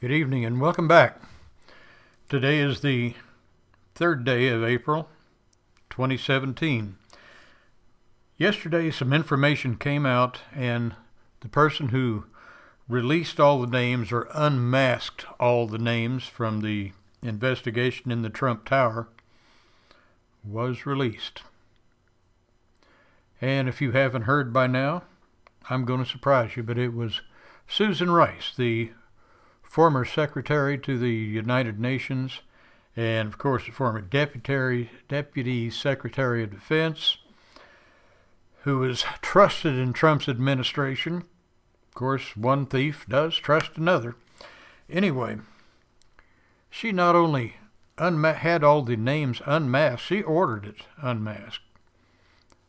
Good evening and welcome back. Today is the third day of April 2017. Yesterday, some information came out, and the person who released all the names or unmasked all the names from the investigation in the Trump Tower was released. And if you haven't heard by now, I'm going to surprise you, but it was Susan Rice, the former secretary to the United Nations, and of course the former deputy secretary of defense, who was trusted in Trump's administration. Of course, one thief does trust another. Anyway, she not only had all the names unmasked, she ordered it unmasked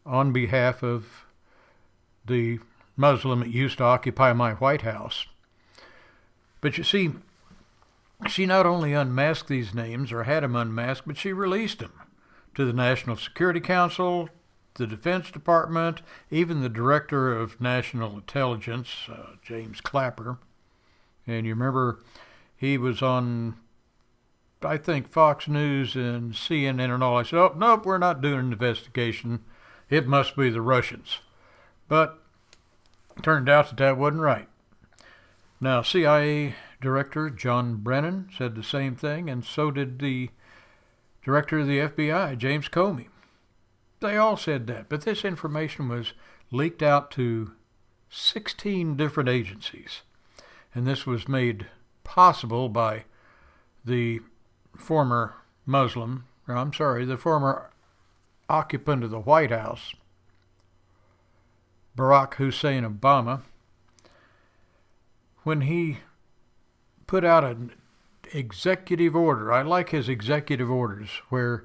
on behalf of the Muslim that used to occupy my White House. But you see, she not only unmasked these names or had them unmasked, but she released them to the National Security Council, the Defense Department, even the Director of National Intelligence, James Clapper. And you remember he was on, I think, Fox News and CNN and all. I said, oh, nope, we're not doing an investigation. It must be the Russians. But it turned out that wasn't right. Now, CIA Director John Brennan said the same thing, and so did the Director of the FBI, James Comey. They all said that, but this information was leaked out to 16 different agencies, and this was made possible by the former the former occupant of the White House, Barack Hussein Obama, when he put out an executive order. I like his executive orders, where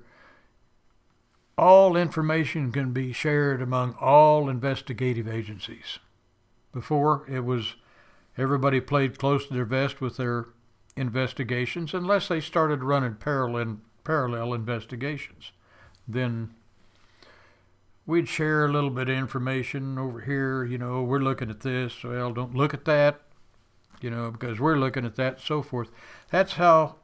all information can be shared among all investigative agencies. Before, it was everybody played close to their vest with their investigations unless they started running parallel investigations. Then we'd share a little bit of information over here. We're looking at this. Well, don't look at that. Because we're looking at that, so forth. That's how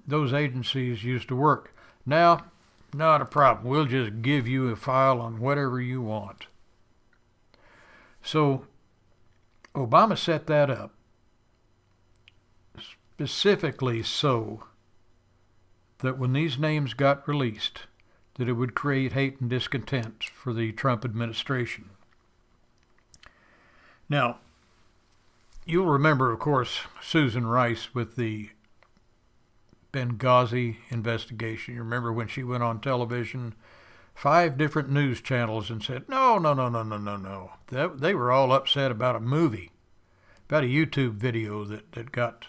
those agencies used to work. Now, not a problem. We'll just give you a file on whatever you want. So, Obama set that up specifically so that when these names got released, that it would create hate and discontent for the Trump administration. Now, you'll remember, of course, Susan Rice with the Benghazi investigation. You remember when she went on television, 5 different news channels, and said, no. They were all upset about a movie, about a YouTube video that got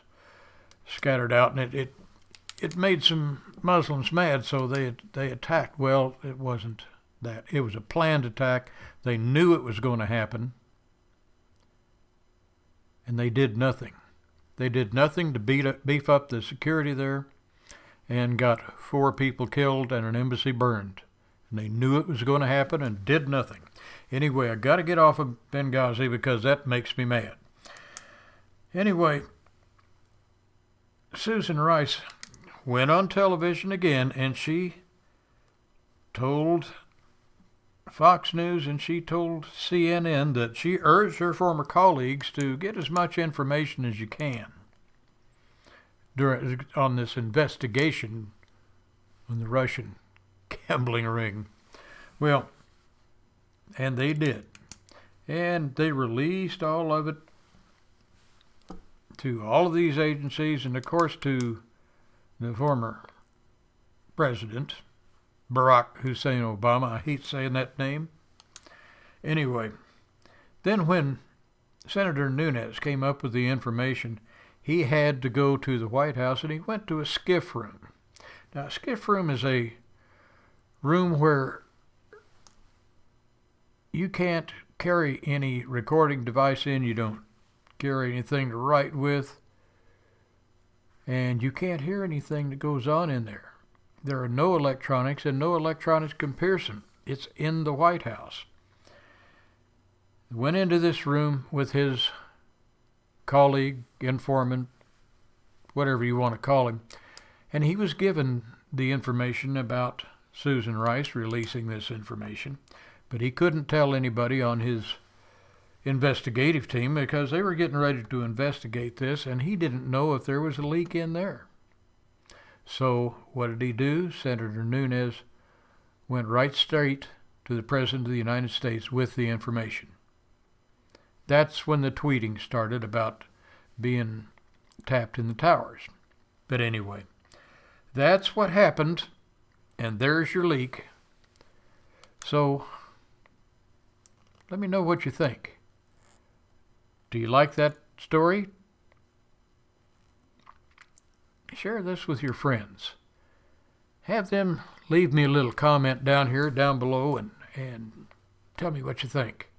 scattered out, and it made some Muslims mad, so they attacked. Well, it wasn't that. It was a planned attack. They knew it was going to happen. And they did nothing. They did nothing to beef up the security there, and got 4 people killed and an embassy burned. And they knew it was going to happen and did nothing. Anyway, I got to get off of Benghazi because that makes me mad. Anyway, Susan Rice went on television again, and she told Fox News and she told CNN that she urged her former colleagues to get as much information as you can on this investigation on the Russian gambling ring. Well, and they did. And they released all of it to all of these agencies, and of course to the former president, Barack Hussein Obama. I hate saying that name. Anyway, then when Senator Nunes came up with the information, he had to go to the White House, and he went to a skiff room. Now, a skiff room is a room where you can't carry any recording device in, you don't carry anything to write with, and you can't hear anything that goes on in there. There are no electronics and no electronics comparison. It's in the White House. Went into this room with his colleague, informant, whatever you want to call him. And he was given the information about Susan Rice releasing this information, but he couldn't tell anybody on his investigative team because they were getting ready to investigate this, and he didn't know if there was a leak in there. So what did he do? Senator Nunes went right straight to the President of the United States with the information. That's when the tweeting started about being tapped in the towers. But anyway, that's what happened, and there's your leak. So let me know what you think. Do you like that story? Share this with your friends. Have them leave me a little comment down below, and tell me what you think.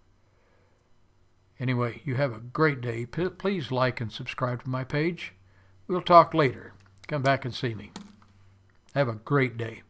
Anyway, you have a great day. Please like and subscribe to my page. We'll talk later. Come back and see me. Have a great day.